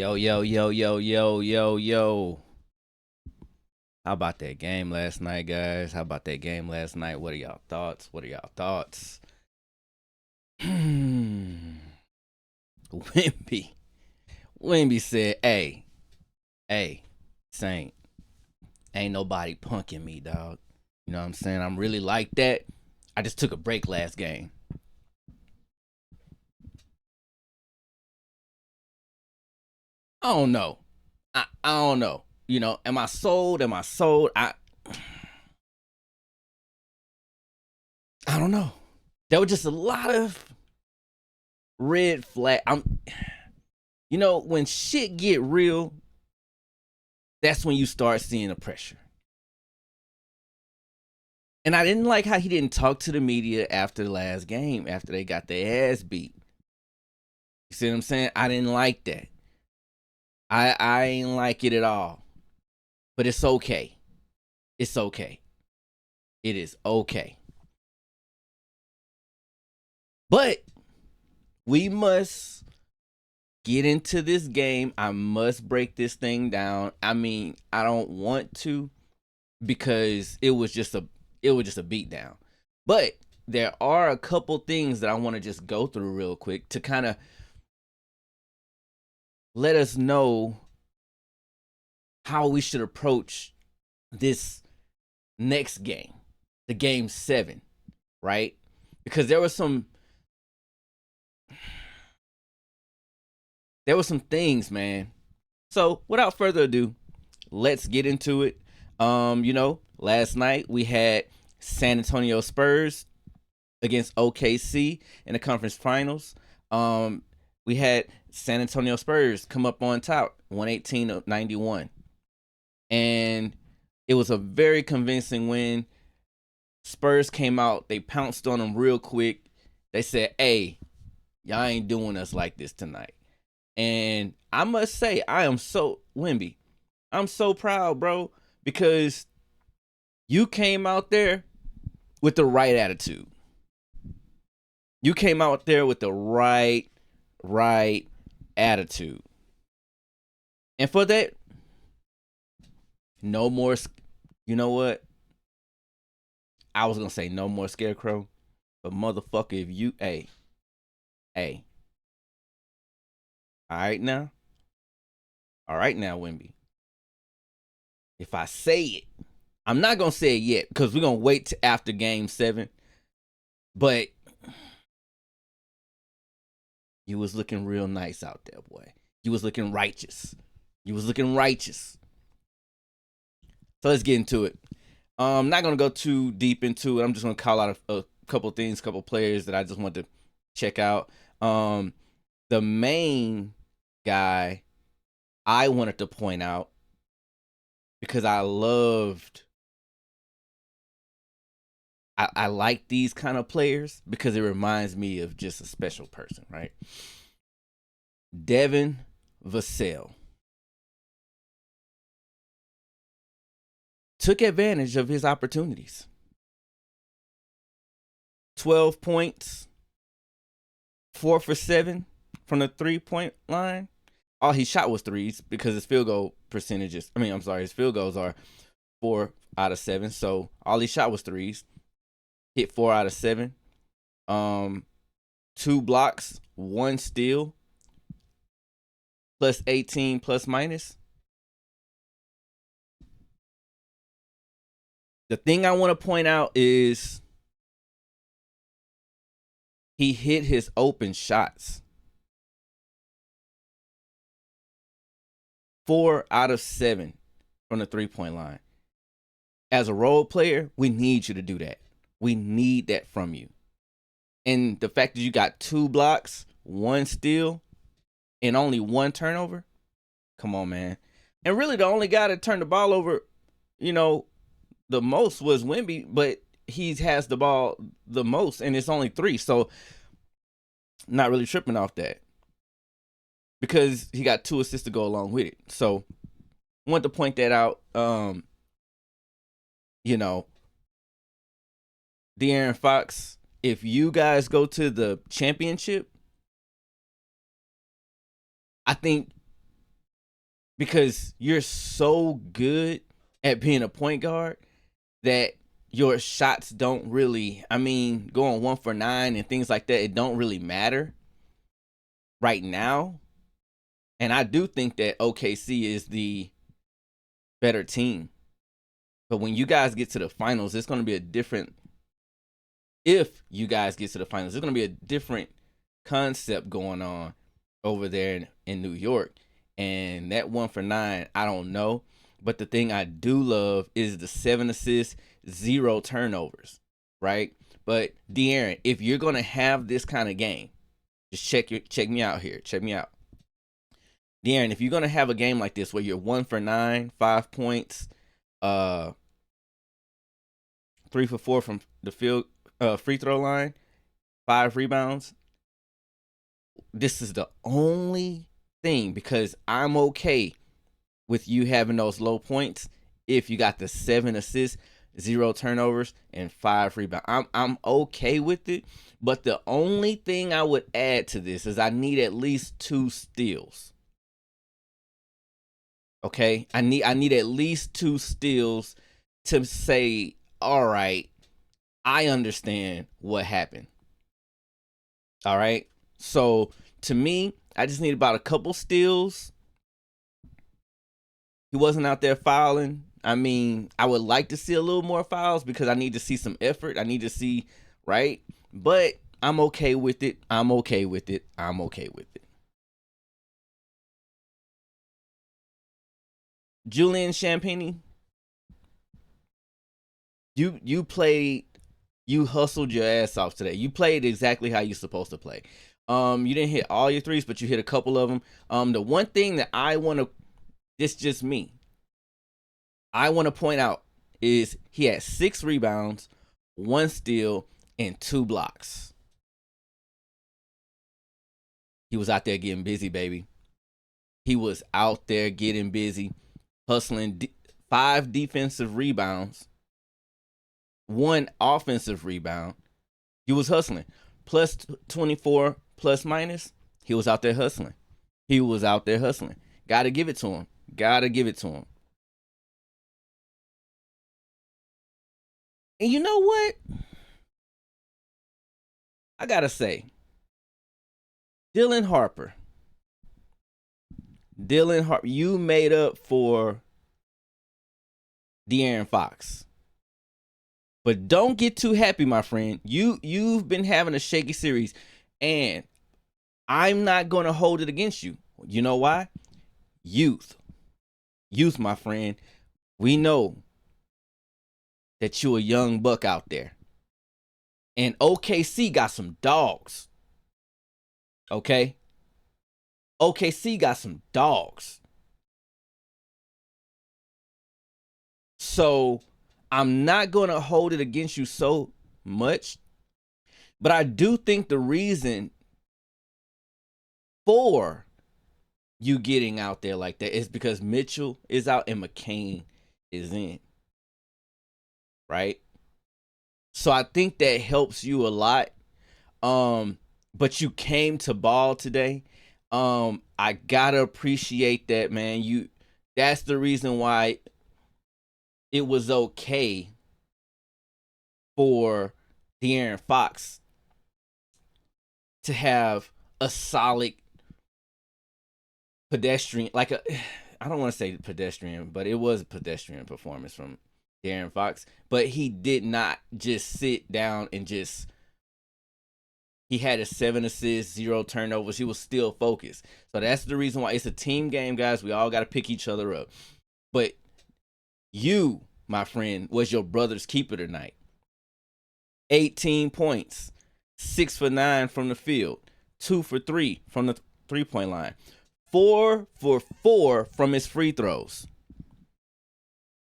Yo, yo, yo, yo, yo, yo, yo. How about that game last night, guys? How about that game last night? What are y'all thoughts? What are y'all thoughts? Wemby. Wemby said, hey, Saint, ain't nobody punking me, dog. You know what I'm saying? I'm really like that. I just took a break last game. I don't know. I don't know. You know, am I sold? Am I sold? I don't know. There were just a lot of red flag. When shit get real, that's when you start seeing the pressure. And I didn't like how he didn't talk to the media after the last game, after they got their ass beat. You see what I'm saying? I didn't like that. I ain't like it at all. But it's okay. It's okay. It is okay. But we must get into this game. I must break this thing down. I mean, I don't want to because it was just a beatdown. But there are a couple things that I want to just go through real quick to kind of let us know how we should approach this next game, the game 7, right? Because there were some things, man. So without further ado, let's get into it. Last night we had San Antonio Spurs against OKC in the conference finals. We had San Antonio Spurs come up on top, 118-91. And it was a very convincing win. Spurs came out, they pounced on them real quick. They said, hey, y'all ain't doing us like this tonight. And I must say, Wemby, I'm so proud, bro, because you came out there with the right attitude. You came out there with the right attitude. And for that, no more, you know what? I was going to say no more scarecrow, but motherfucker, if you, hey, all right now, Wemby. If I say it, I'm not going to say it yet because we're going to wait after game 7. But you was looking real nice out there, boy. You was looking righteous. So let's get into it. I'm not going to go too deep into it. I'm just going to call out a couple things, couple players that I just want to check out. The main guy I wanted to point out because I like these kind of players because it reminds me of just a special person, right? Devin Vassell took advantage of his opportunities. 12 points, 4 for 7 from the 3-point line. All he shot was threes because his field goal percentages. His field goals are 4 out of 7. So all he shot was threes. Hit 4 out of 7. 2 blocks, 1 steal, plus 18 plus minus. The thing I want to point out is he hit his open shots. 4 out of 7 from the 3-point line. As a role player, we need you to do that. We need that from you. And the fact that you got 2 blocks, 1 steal, and only 1 turnover, come on, man. And really the only guy that turned the ball over, the most was Wemby, but he has the ball the most, and it's only 3. So not really tripping off that because he got 2 assists to go along with it. So I want to point that out. De'Aaron Fox, if you guys go to the championship, I think because you're so good at being a point guard that your shots don't really, I mean, going 1 for 9 and things like that, it don't really matter right now. And I do think that OKC is the better team. But when you guys get to the finals, it's going to be a different, if you guys get to the finals, it's going to be a different concept going on over there in New York. And that 1 for 9, I don't know. But the thing I do love is the 7 assists, 0 turnovers, right? But De'Aaron, if you're going to have this kind of game, just check me out here. Check me out. De'Aaron, if you're going to have a game like this where you're 1 for 9, 5 points, 3 for 4 from the field free throw line, 5 rebounds, this is the only thing, because I'm okay with you having those low points if you got the 7 assists, 0 turnovers, and 5 rebounds. I'm okay with it, but the only thing I would add to this is I need at least 2 steals. Okay, I need at least 2 steals to say, all right, I understand what happened. All right, so to me, I just need about a couple steals. He wasn't out there fouling. I mean, I would like to see a little more fouls because I need to see some effort. I need to see, right? But I'm okay with it. I'm okay with it. I'm okay with it. Julian Champagny, you played, you hustled your ass off today. You played exactly how you're supposed to play. You didn't hit all your threes, but you hit a couple of them. The one thing that I want to, this just me, I want to point out is he had 6 rebounds, 1 steal, and 2 blocks. He was out there getting busy, baby. He was out there getting busy, hustling 5 defensive rebounds, 1 offensive rebound. He was hustling. Plus 24, plus minus, he was out there hustling. He was out there hustling. Got to give it to him. Got to give it to him. And you know what? I got to say, Dylan Harper, you made up for De'Aaron Fox. But don't get too happy, my friend. You've been having a shaky series, and I'm not going to hold it against you. You know why? Youth, my friend. We know that you a young buck out there, and OKC got some dogs. Okay, OKC got some dogs. So I'm not going to hold it against you so much, but I do think the reason for you getting out there like that is because Mitchell is out and McCain is in, right? So I think that helps you a lot. But you came to ball today. I gotta appreciate that, man. That's the reason why it was okay for De'Aaron Fox to have a solid pedestrian, I don't want to say pedestrian, but it was a pedestrian performance from De'Aaron Fox. But he did not just sit down and he had a 7 assists, 0 turnovers. He was still focused. So that's the reason why it's a team game, guys. We all got to pick each other up. But you, my friend, was your brother's keeper tonight. 18 points, 6 for 9 from the field, 2 for 3 from the 3-point line, 4 for 4 from his free throws.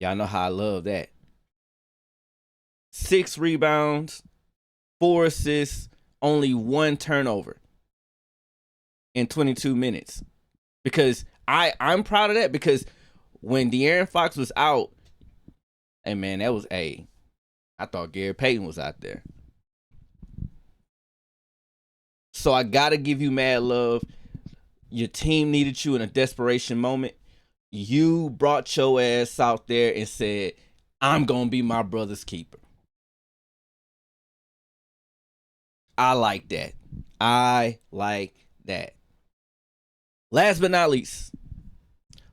Y'all know how I love that. 6 rebounds, 4 assists, only 1 turnover in 22 minutes. Because I'm proud of that, because when De'Aaron Fox was out, hey man, that was I thought Gary Payton was out there. So I gotta give you mad love. Your team needed you in a desperation moment. You brought your ass out there and said, I'm going to be my brother's keeper. I like that. I like that. Last but not least,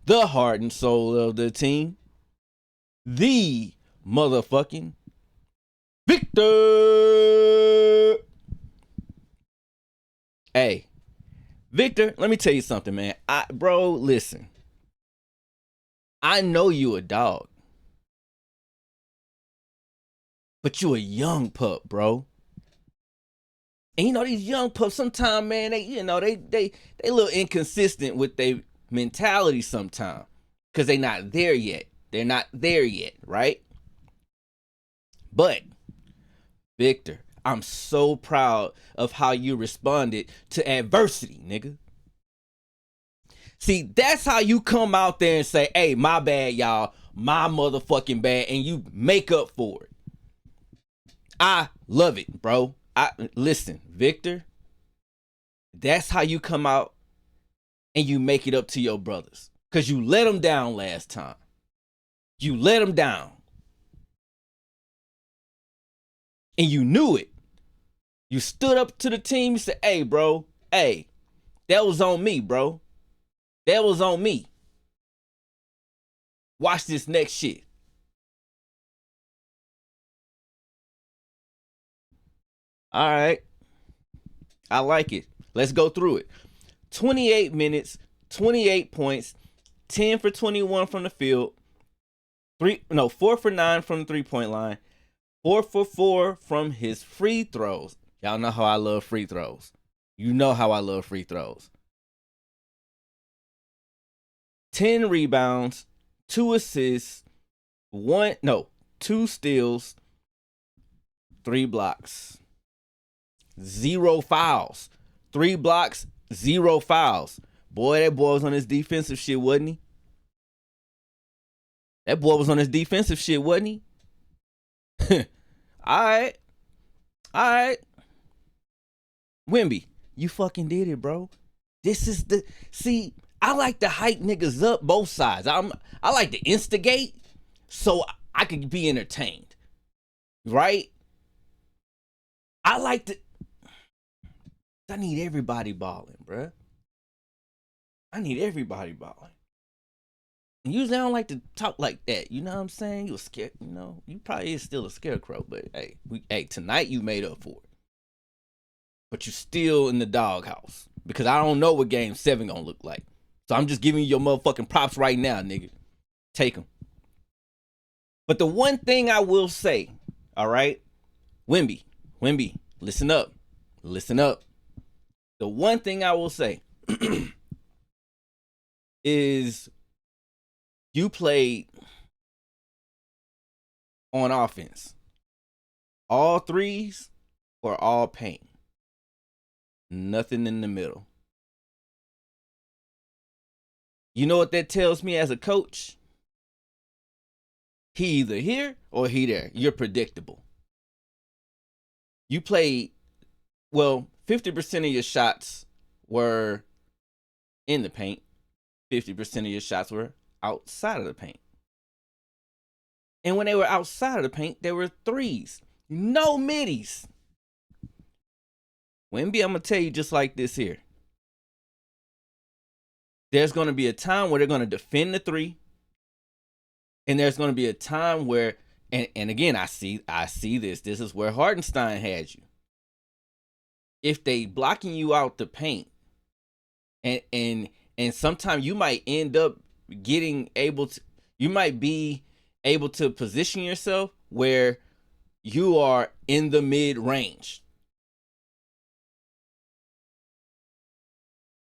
the heart and soul of the team, the motherfucking Victor. Hey, Victor, let me tell you something, man. Bro, listen. I know you a dog, but you a young pup, bro. And you know these young pups sometimes, man, they they a little inconsistent with their mentality sometimes because they not there yet. They're not there yet, right? But Victor, I'm so proud of how you responded to adversity, nigga. See, that's how you come out there and say, hey, my bad, y'all. My motherfucking bad. And you make up for it. I love it, bro. Listen, Victor, that's how you come out and you make it up to your brothers. Because you let them down last time. You let them down. And you knew it. You stood up to the team. You said, hey, bro, hey, that was on me, bro. That was on me. Watch this next shit. All right. I like it. Let's go through it. 28 minutes, 28 points, 10 for 21 from the field, 4 for 9 from the 3-point line, 4 for 4 from his free throws. Y'all know how I love free throws. You know how I love free throws. 10 rebounds, 2 assists, 2 steals, 3 blocks. 0 fouls. 3 blocks, 0 fouls. Boy, that boy was on his defensive shit, wasn't he? That boy was on his defensive shit, wasn't he? Alright. Alright. Wemby, you fucking did it, bro. This is I like to hype niggas up both sides. I like to instigate so I could be entertained. Right? I need everybody balling, bruh. I need everybody balling. And usually I don't like to talk like that. You know what I'm saying? You a scared, you probably is still a scarecrow, but hey, tonight you made up for it. But you still in the doghouse. Because I don't know what game 7 gonna look like. So I'm just giving you your motherfucking props right now, nigga. Take them. But the one thing I will say, all right, Wemby, listen up. Listen up. The one thing I will say is you played on offense. All threes or all paint. Nothing in the middle. You know what that tells me as a coach? He either here or he there. You're predictable. You played, 50% of your shots were in the paint. 50% of your shots were outside of the paint. And when they were outside of the paint, they were threes. No middies. Wemby, I'm going to tell you just like this here. There's going to be a time where they're going to defend the 3. And there's going to be a time where, and again, I see this. This is where Hartenstein had you. If they blocking you out the paint, and sometimes you might end up you might be able to position yourself where you are in the mid range.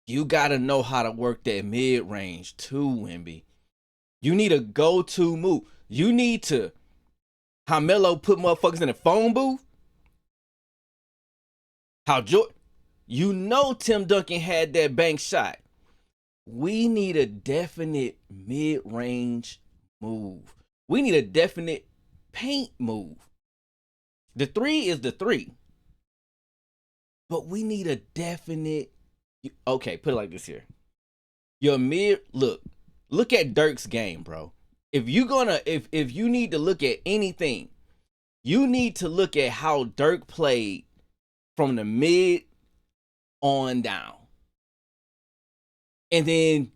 You got to know how to work that mid range too, Wemby. You need a go-to move. You need to, how Melo put motherfuckers in the phone booth. How Tim Duncan had that bank shot. We need a definite mid-range move. We need a definite paint move. The 3 is the 3. But we need a definite, okay, put it like this here. Your mid, look, Look at Dirk's game, bro. If you need to look at anything, you need to look at how Dirk played from the mid on down. And then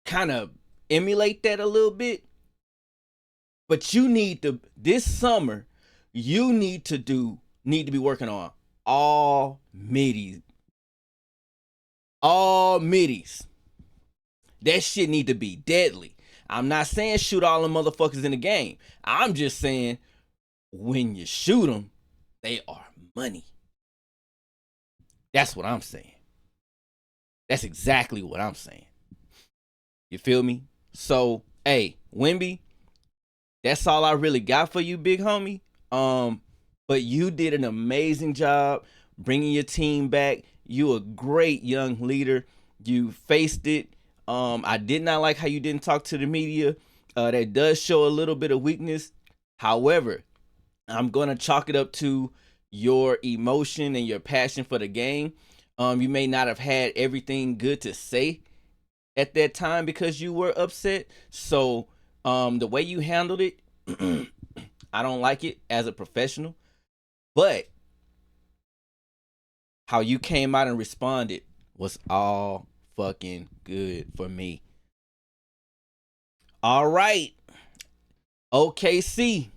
kind of emulate that a little bit. But you need to, this summer, you need to be working on all middies. All middies. That shit need to be deadly. I'm not saying shoot all the motherfuckers in the game. I'm just saying when you shoot them, they are money. That's what I'm saying. That's exactly what I'm saying. You feel me? So, hey, Wemby, that's all I really got for you, big homie. But you did an amazing job bringing your team back. You a great young leader. You faced it. I did not like how you didn't talk to the media. That does show a little bit of weakness. However, I'm gonna chalk it up to your emotion and your passion for the game. You may not have had everything good to say at that time because you were upset. So, the way you handled it, I don't like it as a professional. But how you came out and responded was all fucking good for me. All right. OKC.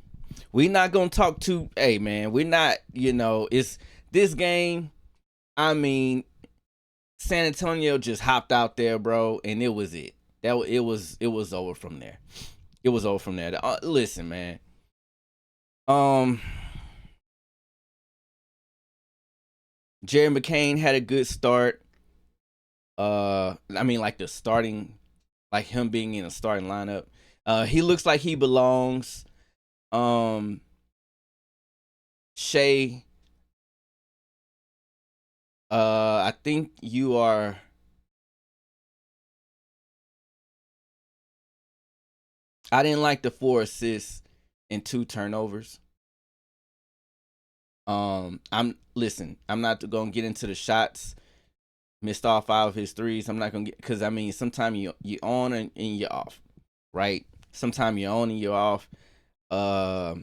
We not gonna talk to, hey man, we're not, it's this game. I mean, San Antonio just hopped out there, bro, and it was it. It was over from there. It was over from there. Listen, man. Jerry McCain had a good start. I mean, like the starting, like him being in a starting lineup. He looks like he belongs. Shai, I think you are. I didn't like the 4 assists and 2 turnovers. I'm not gonna get into the shots. Missed all 5 of his threes. I'm not gonna get, because I mean, sometimes you on and you're off, right? Sometimes you're on and you're off. But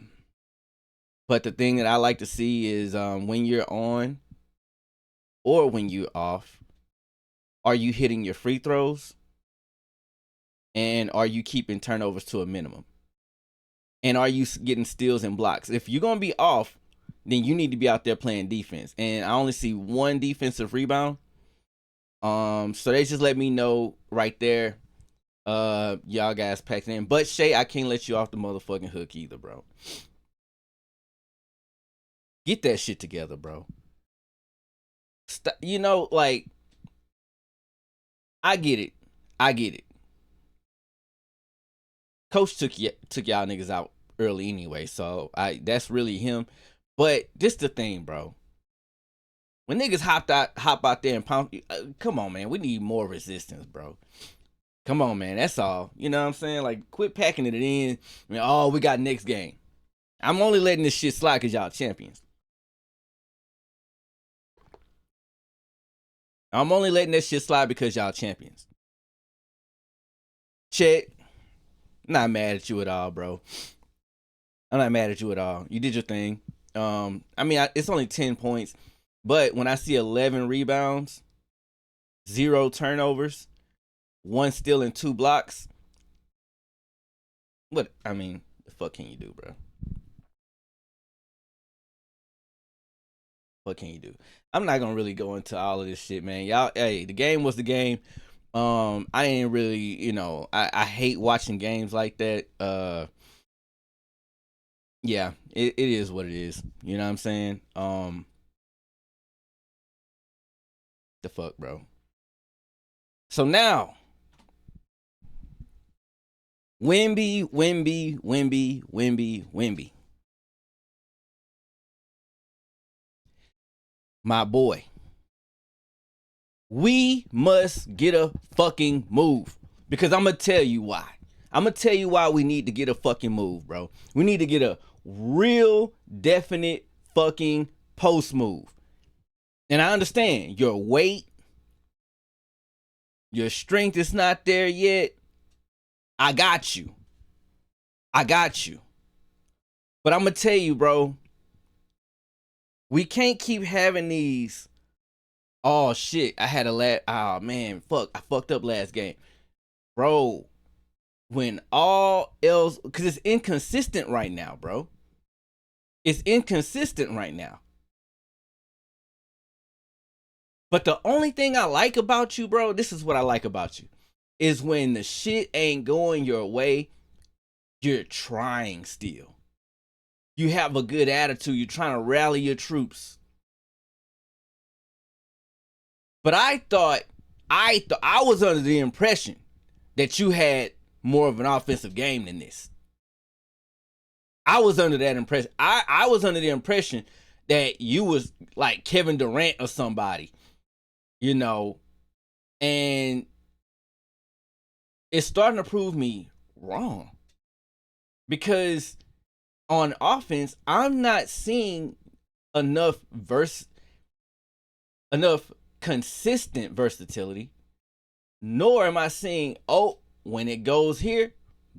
the thing that I like to see is when you're on or when you're off, are you hitting your free throws? And are you keeping turnovers to a minimum? And are you getting steals and blocks? If you're gonna be off, then you need to be out there playing defense. And I only see 1 defensive rebound. So they just let me know right there. Y'all guys packed in. But Shai, I can't let you off the motherfucking hook either, bro. Get that shit together, bro. Like, I get it. Coach took y'all niggas out early anyway, so that's really him. But this the thing, bro. When niggas hop out there and pound, come on, man. We need more resistance, bro. Come on, man. That's all. You know what I'm saying? Like, quit packing it in. I mean, oh, we got next game. I'm only letting this shit slide because y'all champions. I'm only letting that shit slide because y'all champions. Chet, not mad at you at all, bro. I'm not mad at you at all. You did your thing. I mean, it's only 10 points, but when I see 11 rebounds, 0 turnovers, 1 steal and 2 blocks, the fuck can you do, bro? What can you do? I'm not gonna really go into all of this shit, man. Y'all, hey, the game was the game. I ain't really, I hate watching games like that. Yeah, it is what it is. You know what I'm saying? The fuck, bro. So now, Wemby. My boy. We must get a fucking move. Because I'm going to tell you why. I'm going to tell you why we need to get a fucking move, bro. We need to get a real definite fucking post move. And I understand your weight, your strength is not there yet. I got you. I got you. But I'm going to tell you, bro, we can't keep having these. Oh, shit. I had oh, man. Fuck. I fucked up last game. Bro, when all else. Because it's inconsistent right now, bro. It's inconsistent right now. But the only thing I like about you, bro, this is what I like about you, is when the shit ain't going your way, you're trying still. You have a good attitude. You're trying to rally your troops. But I was under the impression that you had more of an offensive game than this. I was under that impression. I was under the impression that you was like Kevin Durant or somebody, you know, and it's starting to prove me wrong. Because on offense, I'm not seeing enough consistent versatility, nor am I seeing, when it goes here,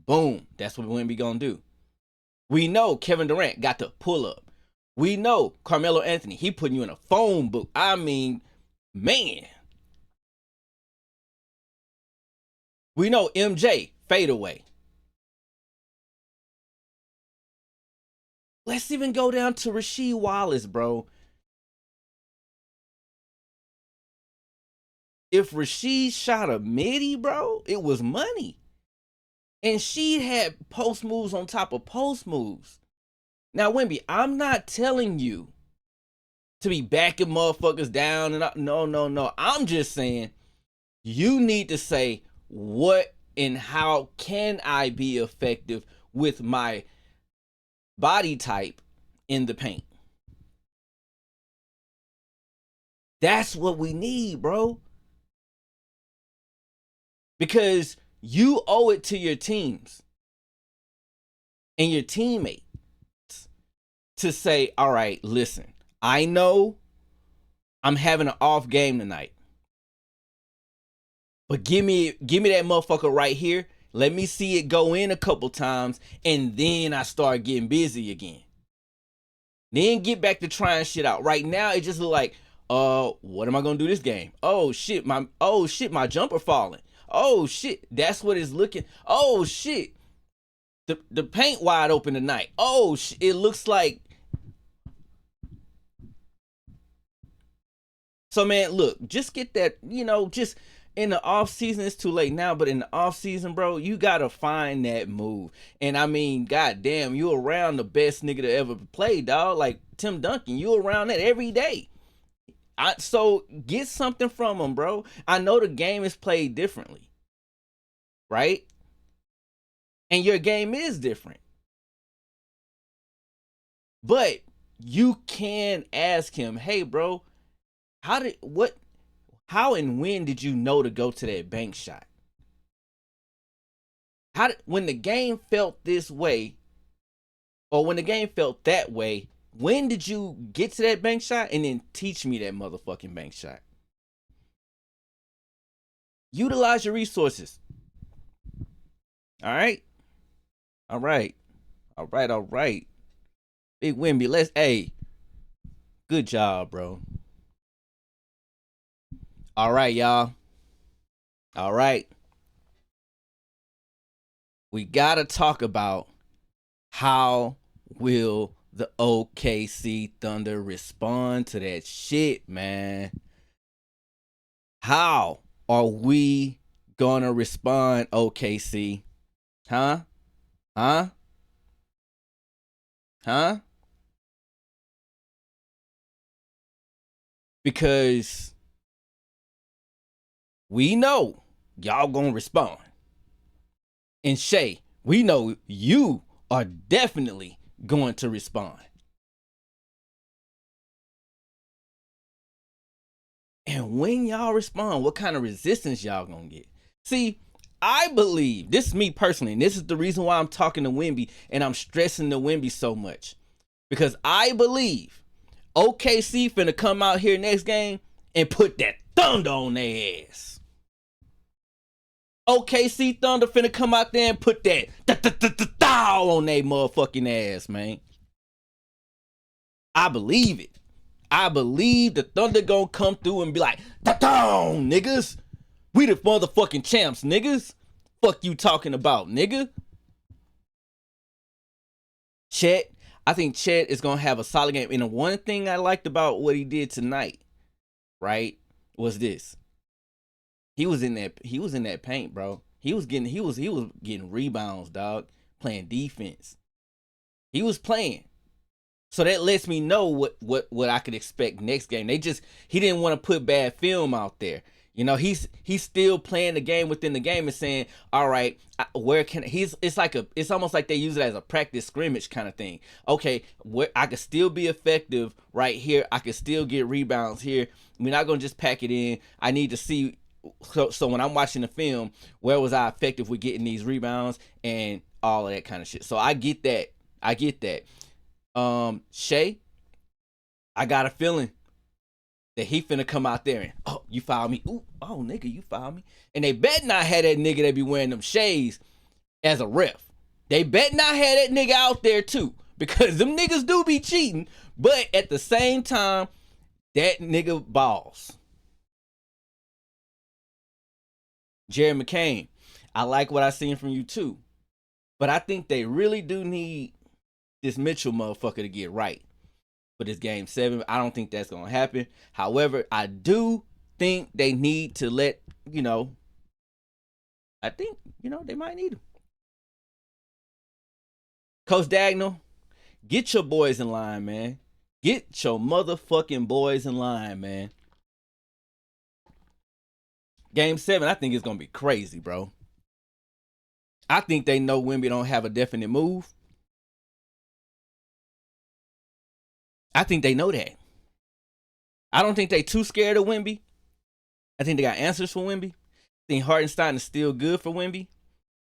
boom, that's what Wemby gonna do. We know Kevin Durant got the pull up. We know Carmelo Anthony, he putting you in a phone book. I mean, man. We know MJ, fade away. Let's even go down to Rasheed Wallace, bro. If Rasheed shot a midi, bro, it was money. And she had post moves on top of post moves. Now, Wemby, I'm not telling you to be backing motherfuckers down. No. I'm just saying you need to say what and how can I be effective with my body type in the paint. That's what we need, bro. Because you owe it to your teams and your teammates to say, all right, listen, I know I'm having an off game tonight, but give me that motherfucker right here. Let me see it go in a couple times, and then I start getting busy again. Then get back to trying shit out. Right now, it just look like, what am I gonna do this game? Oh shit, my jumper falling. Oh shit, that's what it's looking. Oh shit, the paint wide open tonight. Oh shit, it looks like. So man, look, just get that, just in the off season, it's too late now, but in the off season, bro, you gotta find that move. And I mean, goddamn, you around the best nigga to ever play, dog. Like Tim Duncan, you around that every day. So get something from him, bro. I know the game is played differently, right? And your game is different. But you can ask him, hey, bro, how and when did you know to go to that bank shot? When the game felt this way, or when the game felt that way, when did you get to that bank shot? And then teach me that motherfucking bank shot. Utilize your resources. All right? All right. Big Wemby, good job, bro. All right, y'all. All right. We got to talk about how will the OKC Thunder respond to that shit, man. How are we gonna respond, OKC? Huh? Because we know y'all gonna respond. And Shai, we know you are definitely going to respond. And when y'all respond, what kind of resistance y'all gonna get? See, I believe, this is me personally, and this is the reason why I'm talking to Wemby and I'm stressing the Wemby so much. Because I believe OKC finna come out here next game and put that thunder on their ass. OKC Thunder finna come out there and put that on they motherfucking ass, man. I believe it. I believe the Thunder gonna come through and be like, down, niggas. We the motherfucking champs, niggas. Fuck you talking about, nigga. Chet, I think Chet is gonna have a solid game. And the one thing I liked about what he did tonight, right, was this. He was in that paint, bro. He was getting rebounds, dog, playing defense. He was playing. So that lets me know what I could expect next game. He didn't want to put bad film out there. You know, he's still playing the game within the game and saying, all right, it's almost like they use it as a practice scrimmage kind of thing. Okay, I could still be effective right here. I could still get rebounds here. We're not going to just pack it in. I need to see. So when I'm watching the film, where was I effective with getting these rebounds and all of that kind of shit. So I get that. Shai, I got a feeling that he finna come out there and, oh, you fouled me. Ooh, oh, nigga, you fouled me. And they bet not have that nigga that be wearing them shades as a ref. They bet not have that nigga out there too, because them niggas do be cheating, but at the same time, that nigga balls. Jerry McCain, I like what I seen from you too, but I think they really do need this Mitchell motherfucker to get right for this game 7. I don't think that's gonna happen. However, I do think they need to let I think they might need him. Coach Dagnall, get your boys in line, man. Get your motherfucking boys in line, man. Game 7, I think it's gonna be crazy, bro. I think they know Wemby don't have a definite move. I think they know that. I don't think they too scared of Wemby. I think they got answers for Wemby. I think Hartenstein is still good for Wemby.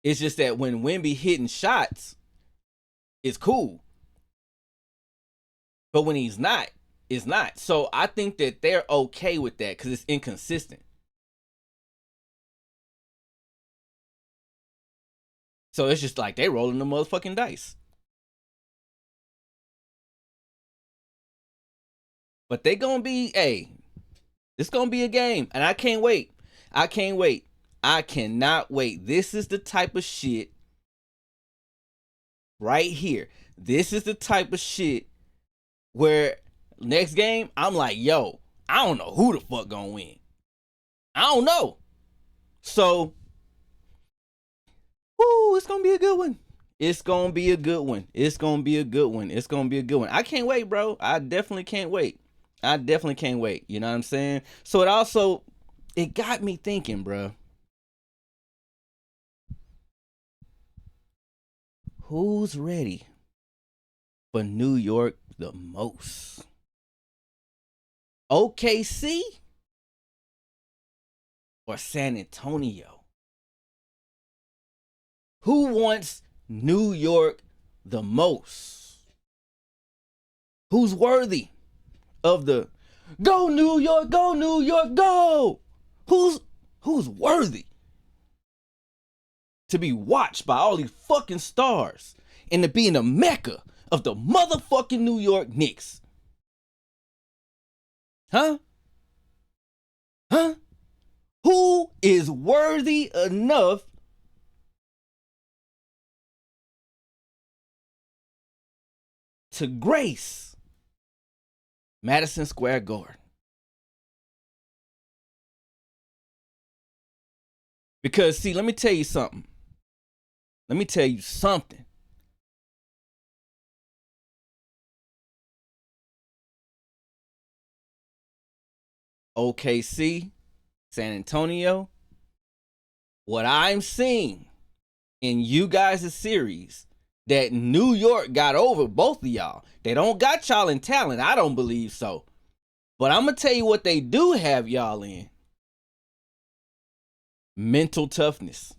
It's just that when Wemby hitting shots, it's cool. But when he's not, it's not. So I think that they're okay with that because it's inconsistent. So it's just like they rolling the motherfucking dice. But they gonna be, it's gonna be a game. And I can't wait. I cannot wait. This is the type of shit right here. This is the type of shit where next game, I'm like, yo, I don't know who the fuck gonna win. I don't know. So, it's gonna be a good one. It's gonna be a good one. I can't wait, bro. I definitely can't wait. You know what I'm saying? So it got me thinking, bro. Who's ready for New York the most? OKC or San Antonio? Who wants New York the most? Who's worthy of the go New York, go New York, go? Who's worthy to be watched by all these fucking stars and to be in the mecca of the motherfucking New York Knicks? Huh? Who is worthy enough to grace Madison Square Garden? Because, see, let me tell you something. OKC, San Antonio, what I'm seeing in you guys' series, that New York got over both of y'all. They don't got y'all in talent. I don't believe so. But I'm going to tell you what they do have y'all in. Mental toughness.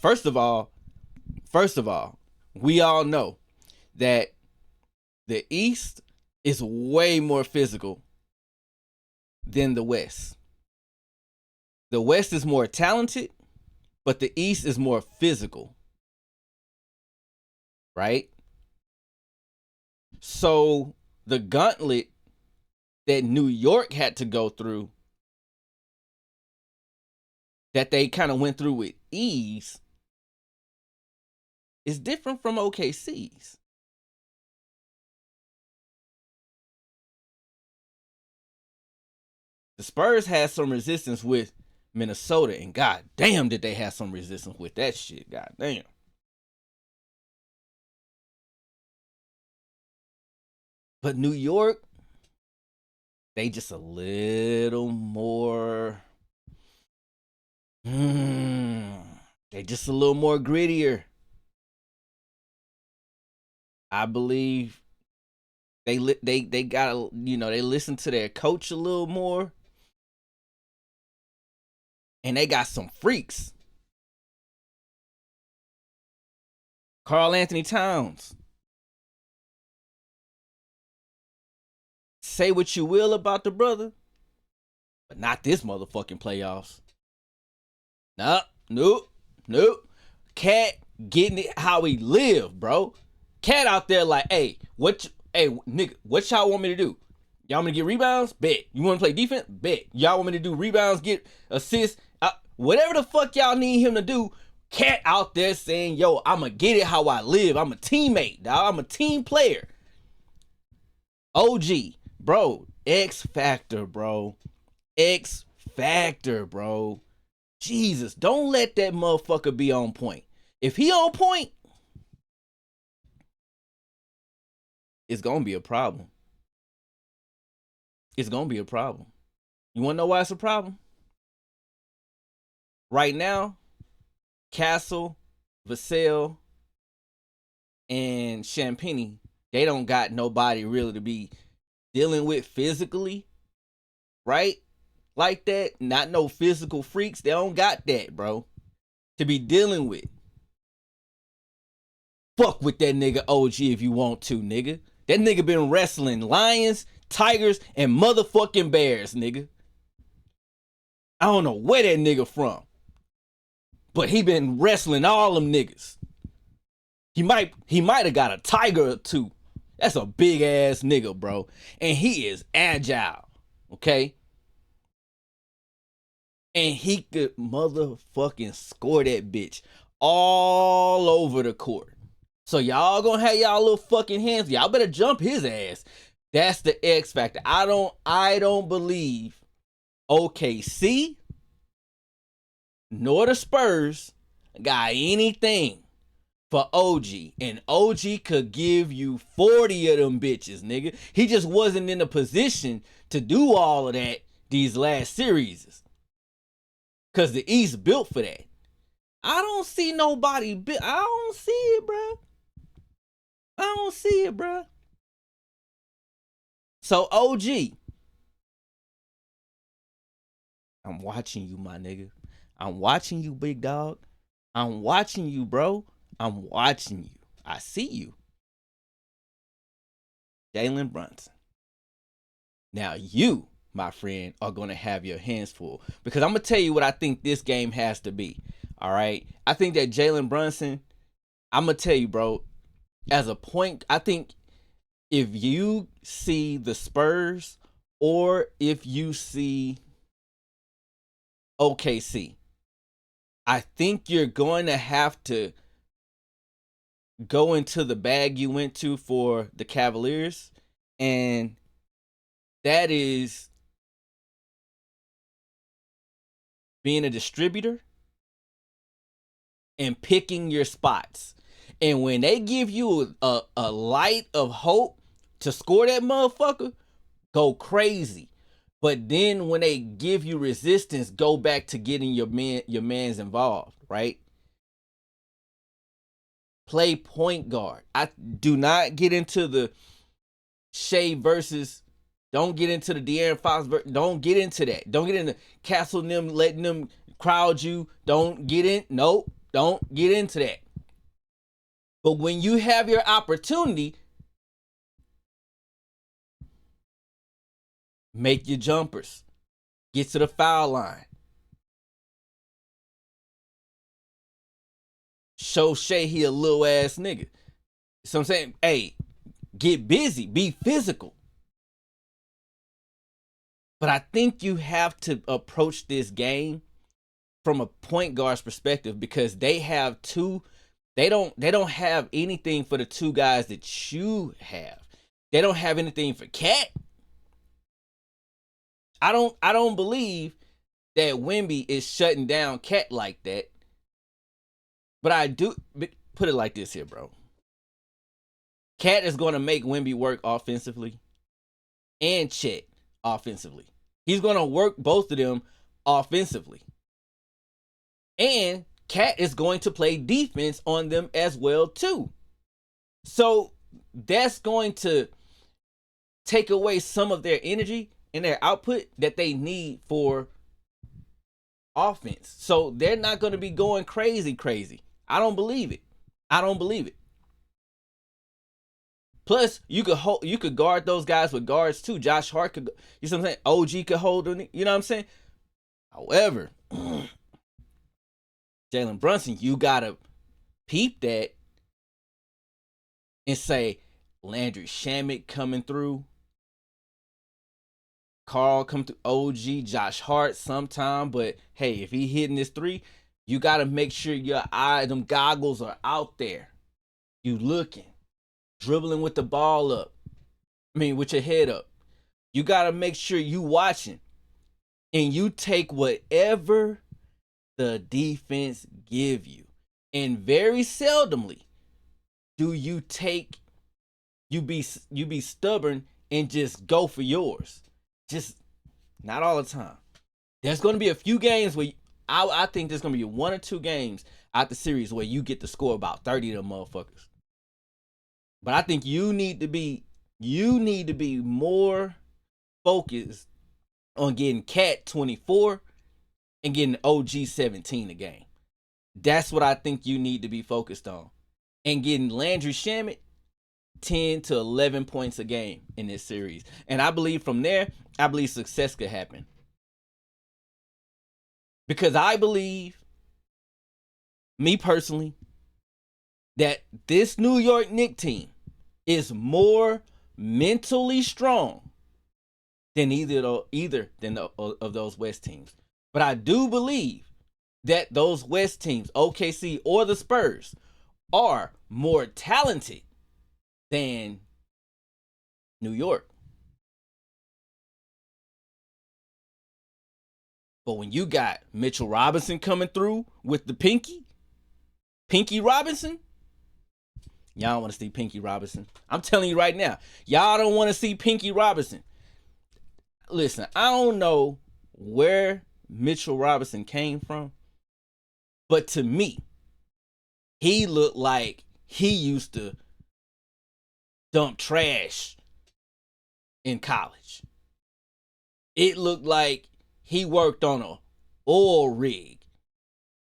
First of all, we all know that the East is way more physical than the West. The West is more talented, but the East is more physical, right? So the gauntlet that New York had to go through, that they kind of went through with ease, is different from OKC's. The Spurs had some resistance with Minnesota, and god damn did they have some resistance with that shit. God damn. But New York, they just a little more they just a little more grittier. I believe they got, you know, they listen to their coach a little more, and they got some freaks. Karl Anthony Towns. Say what you will about the brother, but not this motherfucking playoffs. Nope. Cat getting it how he live, bro. Cat out there like, hey, nigga, what y'all want me to do? Y'all want me to get rebounds? Bet. You want to play defense? Bet. Y'all want me to do rebounds, get assists? Whatever the fuck y'all need him to do, Cat out there saying, yo, I'ma get it how I live. I'm a teammate, dog. I'm a team player. OG, bro. X Factor, bro. X Factor, bro. Jesus, don't let that motherfucker be on point. If he on point, it's gonna be a problem. It's gonna be a problem. You wanna know why it's a problem? Right now, Castle, Vassell, and Champagny, they don't got nobody really to be dealing with physically, right? Like that. Not no physical freaks. They don't got that, bro, to be dealing with. Fuck with that nigga OG if you want to, nigga. That nigga been wrestling lions, tigers, and motherfucking bears, nigga. I don't know where that nigga from, but he been wrestling all them niggas. He might have got a tiger or two. That's a big ass nigga, bro. And he is agile, okay? And he could motherfucking score that bitch all over the court. So y'all gonna have y'all little fucking hands. Y'all better jump his ass. That's the X factor. I don't believe OKC nor the Spurs got anything for OG. And OG could give you 40 of them bitches, nigga. He just wasn't in a position to do all of that these last series. Cause the East built for that. I don't see nobody. I don't see it, bro. I don't see it, bro. So OG, I'm watching you, my nigga. I'm watching you, big dog. I'm watching you, bro. I'm watching you. I see you. Jalen Brunson. Now you, my friend, are going to have your hands full. Because I'm going to tell you what I think this game has to be. All right? I think that Jalen Brunson, I'm going to tell you, bro, as a point, I think if you see the Spurs or if you see OKC, I think you're going to have to go into the bag you went to for the Cavaliers, and that is being a distributor and picking your spots. And when they give you a light of hope to score that motherfucker, go crazy. But then when they give you resistance, go back to getting your mans involved, right? Play point guard. I do not get into the Shai versus. Don't get into the De'Aaron Fox. Don't get into that. Don't get into Castle and them letting them crowd you. Don't get in. Nope. Don't get into that. But when you have your opportunity, make your jumpers. Get to the foul line. Show Shai he a little ass nigga. So I'm saying, hey, get busy, be physical. But I think you have to approach this game from a point guard's perspective, because they have two. They don't have anything for the two guys that you have. They don't have anything for Cat. I don't believe that Wemby is shutting down Cat like that. But I do put it like this here, bro. Cat is going to make Wemby work offensively and Chet offensively. He's going to work both of them offensively. And Cat is going to play defense on them as well too. So that's going to take away some of their energy and their output that they need for offense. So they're not going to be going crazy. I don't believe it. Plus, you could guard those guys with guards too. Josh Hart could, you know what I'm saying? OG could hold them, you know what I'm saying? However, Jalen Brunson, you gotta peep that and say Landry Shamet coming through, Carl come through, OG, Josh Hart sometime. But hey, if he hitting this three, you gotta make sure your them goggles are out there. You looking, dribbling with the ball up. With your head up. You gotta make sure you watching, and you take whatever the defense give you. And very seldomly do you be stubborn and just go for yours. Just not all the time. There's going to be a few games where I think there's going to be 1 or 2 games out the series where you get to score about 30 of them motherfuckers. But I think you need to be more focused on getting Cat 24 and getting OG 17 a game. That's what I think you need to be focused on. And getting Landry Shamet 10 to 11 points a game in this series. And I believe from there, success could happen. Because I believe, me personally, that this New York Knicks team is more mentally strong than either of those West teams. But I do believe that those West teams, OKC or the Spurs, are more talented than New York. But when you got Mitchell Robinson coming through with the Pinky Robinson, y'all don't want to see Pinky Robinson. I'm telling you right now, y'all don't want to see Pinky Robinson. Listen, I don't know where Mitchell Robinson came from, but to me, he looked like he used to dump trash in college. It looked like he worked on a oil rig.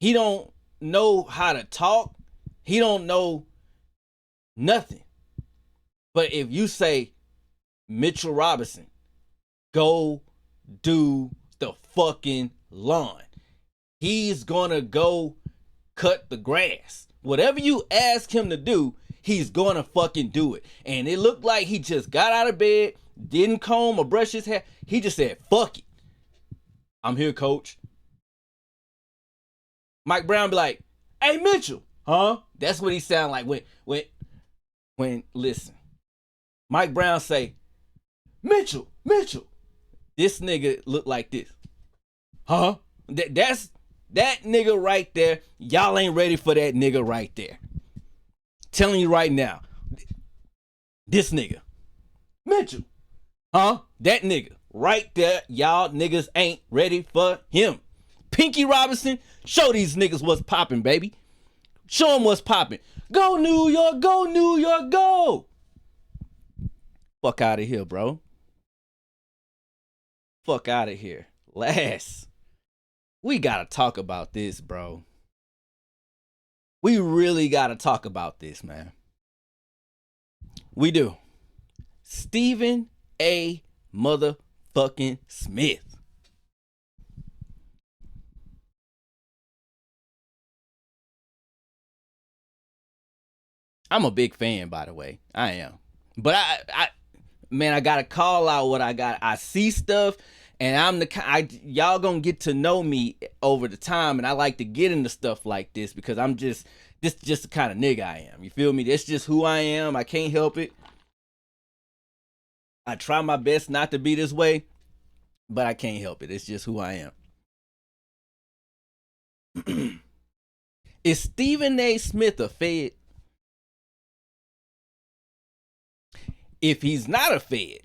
He don't know how to talk. He don't know nothing. But if you say, Mitchell Robinson, go do the fucking lawn, he's gonna go cut the grass. Whatever you ask him to do, he's gonna fucking do it. And it looked like he just got out of bed, didn't comb or brush his hair. He just said, fuck it. I'm here, coach. Mike Brown be like, hey, Mitchell. Huh? That's what he sound like when listen. Mike Brown say, Mitchell. This nigga look like this. Huh? That's that nigga right there. Y'all ain't ready for that nigga right there. Telling you right now. This nigga. Mitchell. Huh? That nigga right there. Y'all niggas ain't ready for him. Pinky Robinson, show these niggas what's popping, baby. Show them what's popping. Go New York, go New York, go. Fuck out of here, bro. Fuck out of here. Last, we gotta talk about this, bro. We really gotta talk about this, man. We do. Stephen A. motherfucking Smith. I'm a big fan, by the way. I am. But man, I gotta call out what I got. I see stuff, and I'm y'all gonna get to know me over the time, and I like to get into stuff like this because I'm just the kind of nigga I am. You feel me? That's just who I am. I can't help it. I try my best not to be this way, but I can't help it. It's just who I am. Is Stephen A. Smith a Fed? If he's not a Fed,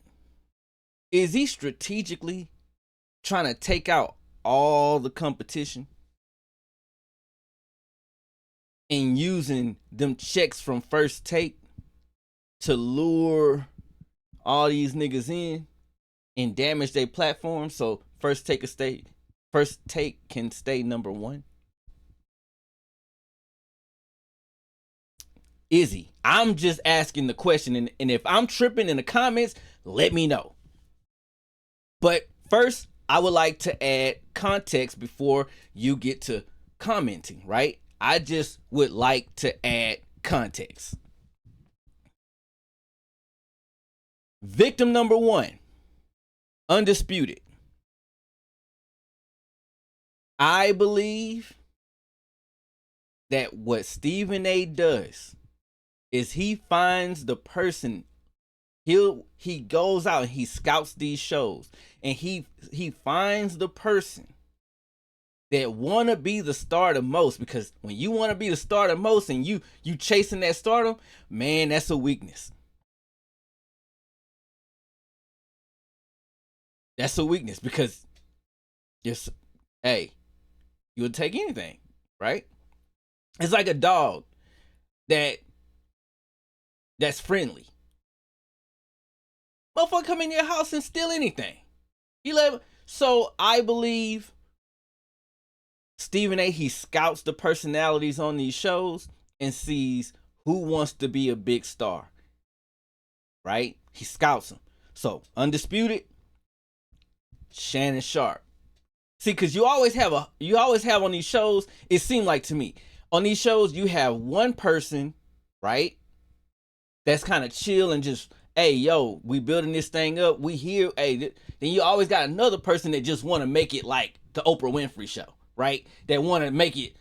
is he strategically trying to take out all the competition and using them checks from First Take to lure all these niggas in and damage their platform so First Take can stay number one? Is he? I'm just asking the question, and if I'm tripping in the comments, let me know. But first, I would like to add context before you get to commenting, right? I just would like to add context. Victim number one, undisputed. I believe that what Stephen A. does is he finds the person, he goes out and he scouts these shows, and he finds the person that want to be the star the most, because when you want to be the star the most and you chasing that stardom, man, that's a weakness. That's a weakness because hey, you would take anything, right? It's like a dog that's friendly. Motherfucker come in your house and steal anything. So I believe Stephen A. he scouts the personalities on these shows and sees who wants to be a big star. Right? He scouts them. So undisputed, Shannon Sharpe. See, because you always have on these shows, it seemed like to me, on these shows you have one person, right, that's kind of chill and just, hey, yo, we building this thing up, we here, hey, then you always got another person that just want to make it like the Oprah Winfrey show, right? That want to make it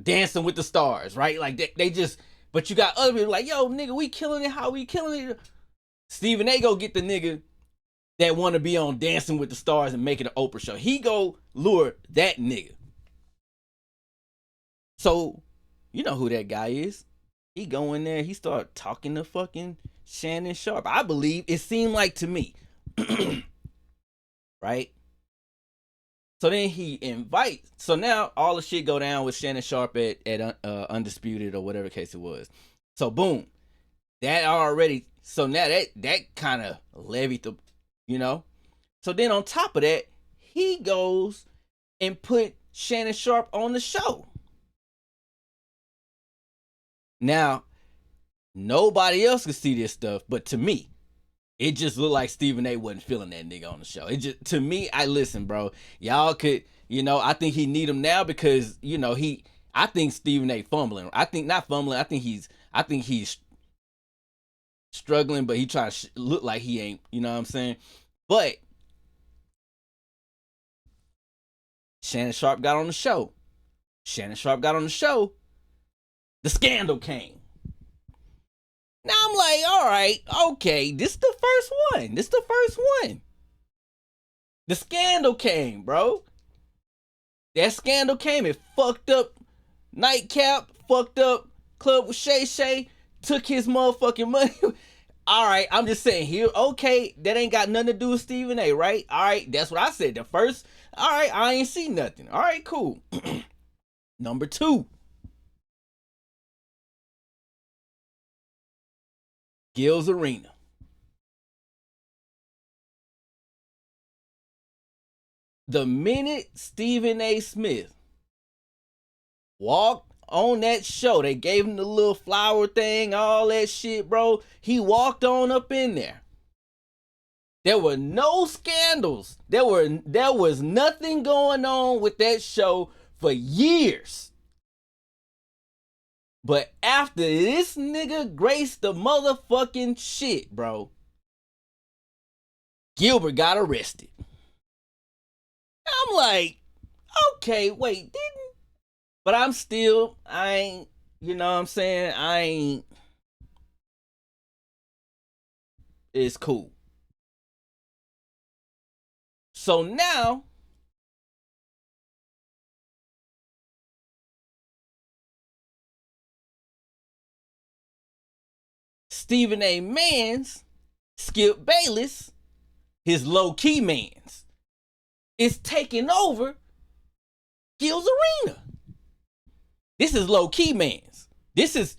Dancing with the Stars, right? Like they just, but you got other people like, yo, nigga, we killing it, how we killing it? Stephen A. go get the nigga that want to be on Dancing with the Stars and make it an Oprah show. He go lure that nigga. So, you know who that guy is. He go in there, he start talking to fucking Shannon Sharpe. I believe, it seemed like to me. Right? So then he invites. So now all the shit go down with Shannon Sharpe at Undisputed or whatever case it was. So boom. That already, so now that kind of levied the, you know. So then on top of that, he goes and put Shannon Sharpe on the show. Now, nobody else could see this stuff, but to me, it just looked like Stephen A. wasn't feeling that nigga on the show. It just, to me, I listen, bro. Y'all could, you know, I think he need him now because, you know, I think Stephen A. fumbling. I think not fumbling. I think he's struggling, but he trying to look like he ain't. You know what I'm saying? But Shannon Sharpe got on the show. The scandal came. Now I'm like, all right, okay, this the first one. The scandal came, bro. That scandal came. It fucked up Nightcap, fucked up Club with Shay, took his motherfucking money. All right, I'm just saying here, okay, that ain't got nothing to do with Stephen A, right? All right, that's what I said. The first, all right, I ain't seen nothing. All right, cool. Number 2. Gil's Arena. The minute Stephen A. Smith walked on that show, they gave him the little flower thing, all that shit, bro. He walked on up in there. There were no scandals. There was nothing going on with that show for years. But after this nigga graced the motherfucking shit, bro, Gilbert got arrested. I'm like, okay, wait, didn't? But I ain't, you know what I'm saying? I ain't, it's cool. So now, Stephen A. Mans, Skip Bayless, his low-key mans, is taking over Gil's Arena. This is low-key mans. This is,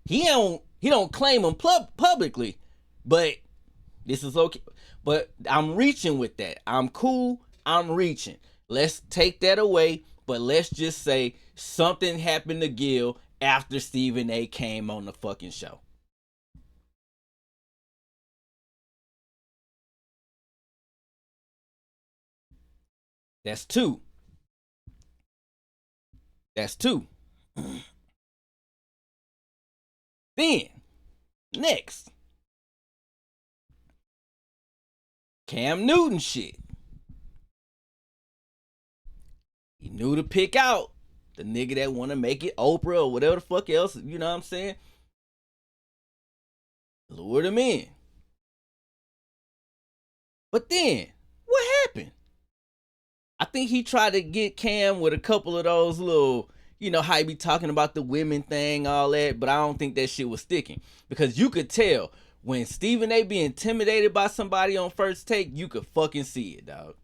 he don't claim them publicly, but this is okay. But I'm reaching with that. I'm cool. I'm reaching. Let's take that away, but let's just say something happened to Gil after Stephen A. came on the fucking show. That's two. That's two. Then, next, Cam Newton shit. He knew to pick out the nigga that want to make it Oprah or whatever the fuck else, you know what I'm saying? Lured him in. But then, what happened? I think he tried to get Cam with a couple of those little, you know, how he be talking about the women thing, all that, but I don't think that shit was sticking. Because you could tell when Stephen A. be intimidated by somebody on First Take, you could fucking see it, dog.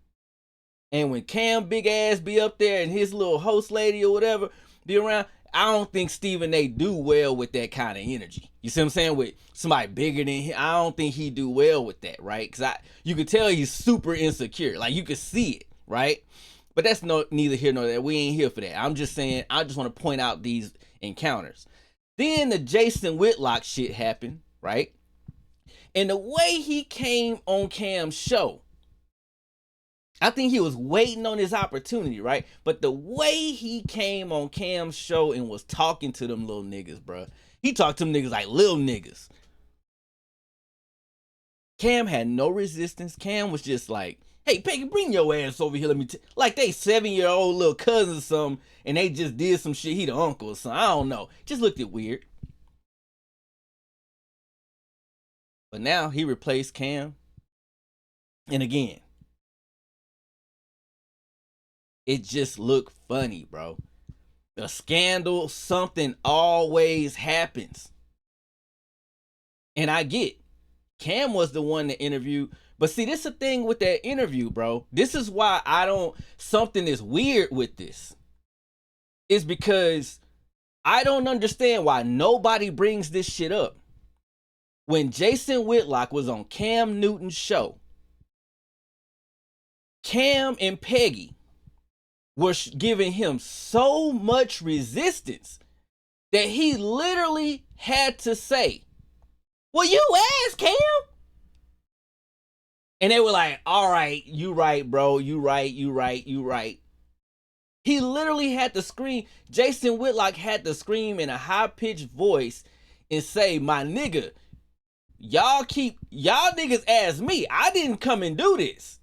And when Cam big ass be up there and his little host lady or whatever be around, I don't think Stephen A. do well with that kind of energy. You see what I'm saying? With somebody bigger than him, I don't think he do well with that, right? Because you could tell he's super insecure. Like, you could see it, right? But that's neither here nor there. We ain't here for that. I'm just saying, I just want to point out these encounters. Then the Jason Whitlock shit happened, right? And the way he came on Cam's show, I think he was waiting on his opportunity, right? But the way he came on Cam's show and was talking to them little niggas, bro, he talked to them niggas like little niggas. Cam had no resistance. Cam was just like, hey, Peggy, bring your ass over here. Let me like they 7-year-old little cousins or something, and they just did some shit. He the uncle or something. I don't know. Just looked it weird. But now he replaced Cam. And again, it just looked funny, bro. A scandal, something always happens. And I get Cam was the one that interviewed. But see, this is the thing with that interview, bro. This is why something is weird with this. Is because I don't understand why nobody brings this shit up. When Jason Whitlock was on Cam Newton's show, Cam and Peggy were giving him so much resistance that he literally had to say, well, you asked Cam. And they were like, all right, you right, bro. You right. He literally had to scream. Jason Whitlock had to scream in a high-pitched voice and say, my nigga, y'all niggas asked me. I didn't come and do this.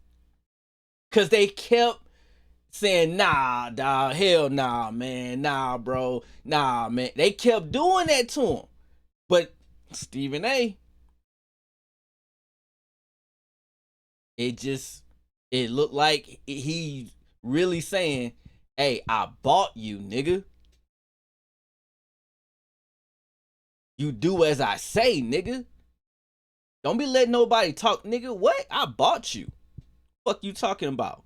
Because they kept saying, nah, dog, hell nah, man, nah, bro, nah, man. They kept doing that to him. But Stephen A., it looked like he really saying, hey, I bought you, nigga. You do as I say, nigga. Don't be letting nobody talk, nigga. What? I bought you. Fuck you talking about?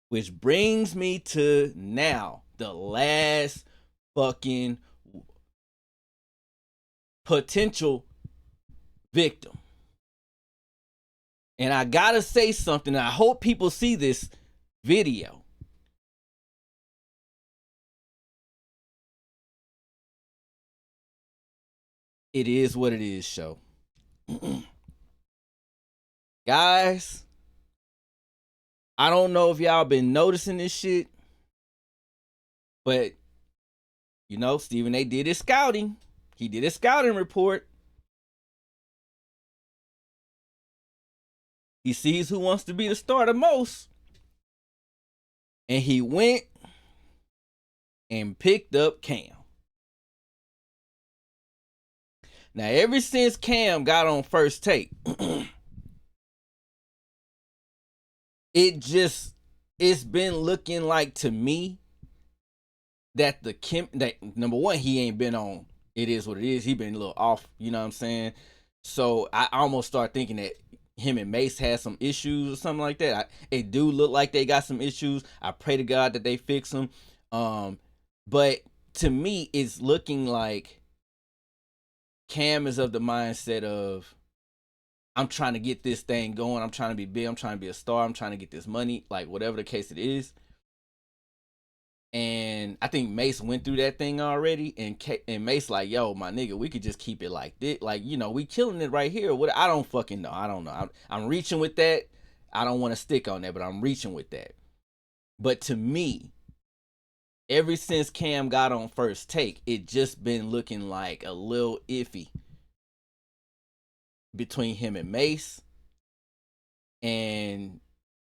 Which brings me to now, the last fucking potential victim. And I gotta say something. I hope people see this video. It is what it is, show. Guys, I don't know if y'all been noticing this shit, but You know, Stephen A. did his scouting. He did his scouting report. He sees who wants to be the starter most. And he went and picked up Cam. Now, ever since Cam got on First Take, it's been looking like to me that that number one, he ain't been on It Is What It Is. He been a little off, you know what I'm saying? So I almost start thinking that him and Mace had some issues or something like that. It do look like they got some issues. I pray to God that they fix them. But to me, it's looking like Cam is of the mindset of, I'm trying to get this thing going. I'm trying to be big. I'm trying to be a star. I'm trying to get this money, like whatever the case it is. And I think Mace went through that thing already, and Mace like, yo, my nigga, we could just keep it like this, like, you know, we killing it right here. What? I don't fucking know. I don't know. I'm reaching with that. I don't want to stick on that, but I'm reaching with that. But to me, ever since Cam got on First Take, it just been looking like a little iffy between him and Mace, and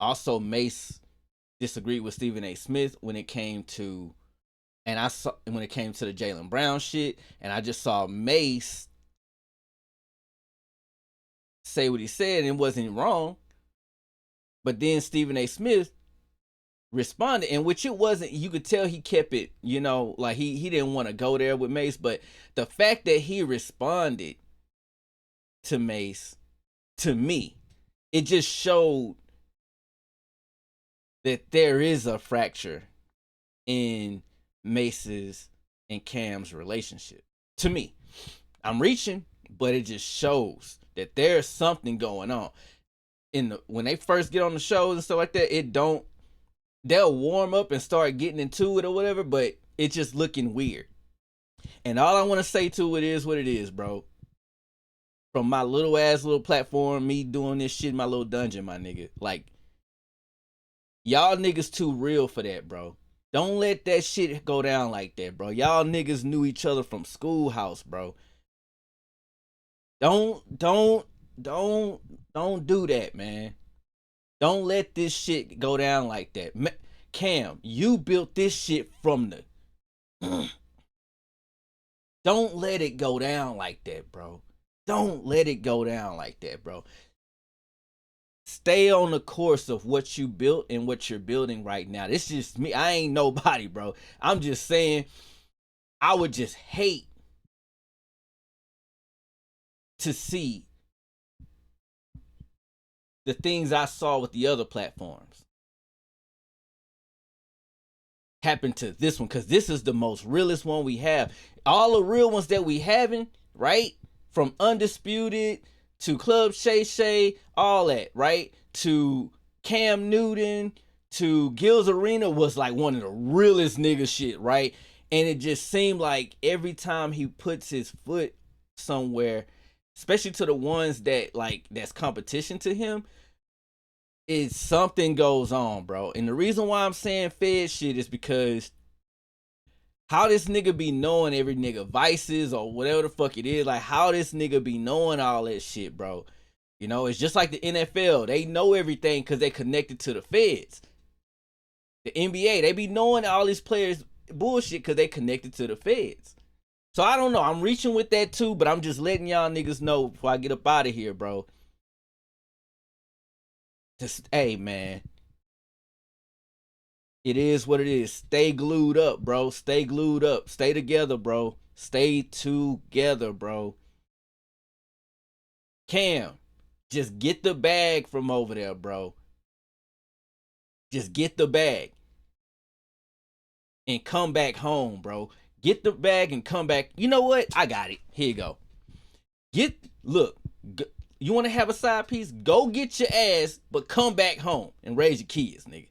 also Mace disagreed with Stephen A. Smith when it came to, and I saw when it came to the Jaylen Brown shit, and I just saw Mace say what he said, and it wasn't wrong. But then Stephen A. Smith responded, and which it wasn't, you could tell he kept it, you know, like he didn't want to go there with Mace, but the fact that he responded to Mace, to me, it just showed that there is a fracture in Mace's and Cam's relationship. To me, I'm reaching, but it just shows that there's something going on. When they first get on the shows and stuff like that, they'll warm up and start getting into it or whatever, but it's just looking weird. And all I want to say to it is what it is, bro. From my little platform, me doing this shit in my little dungeon, my nigga. Like, y'all niggas too real for that, bro. Don't let that shit go down like that, bro. Y'all niggas knew each other from schoolhouse, bro. Don't do that, man. Don't let this shit go down like that. Cam, you built this shit from the... Don't let it go down like that, bro. Don't let it go down like that, bro. Stay on the course of what you built and what you're building right now. This is just me. I ain't nobody, bro. I'm just saying, I would just hate to see the things I saw with the other platforms happen to this one, because this is the most realest one we have. All the real ones that we having, right? From Undisputed to Club Shay Shay, all that, right? To Cam Newton, to Gil's Arena was like one of the realest nigga shit, right? And it just seemed like every time he puts his foot somewhere, especially to the ones that like that's competition to him, is something goes on, bro. And the reason why I'm saying Fed shit is because how this nigga be knowing every nigga vices or whatever the fuck it is, like how this nigga be knowing all that shit, bro. You know, it's just like the NFL. They know everything because they connected to the feds. The NBA, they be knowing all these players bullshit because they connected to the feds. So I don't know. I'm reaching with that too, but I'm just letting y'all niggas know before I get up out of here, bro. Just, hey, man. It is what it is. Stay glued up, bro. Stay glued up. Stay together, bro. Stay together, bro. Cam, just get the bag from over there, bro. Just get the bag and come back home, bro. Get the bag and come back. You know what? I got it. Here you go. Look, you want to have a side piece? Go get your ass, but come back home and raise your kids, nigga.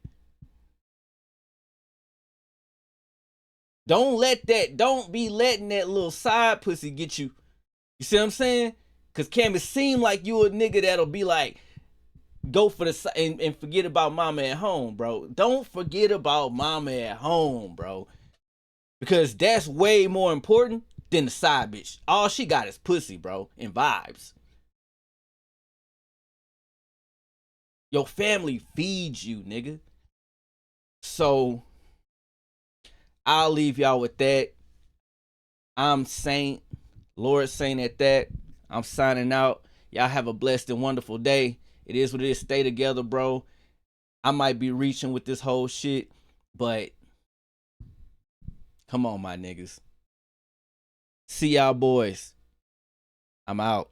Don't be letting that little side pussy get you. You see what I'm saying? Because Cam, it seem like you a nigga that'll be like, go for the and forget about mama at home, bro. Don't forget about mama at home, bro. Because that's way more important than the side bitch. All she got is pussy, bro, and vibes. Your family feeds you, nigga. So I'll leave y'all with that. I'm Saint, Lord Saint at that. I'm signing out. Y'all have a blessed and wonderful day. It is what it is. Stay together, bro. I might be reaching with this whole shit, but come on, my niggas. See y'all boys. I'm out.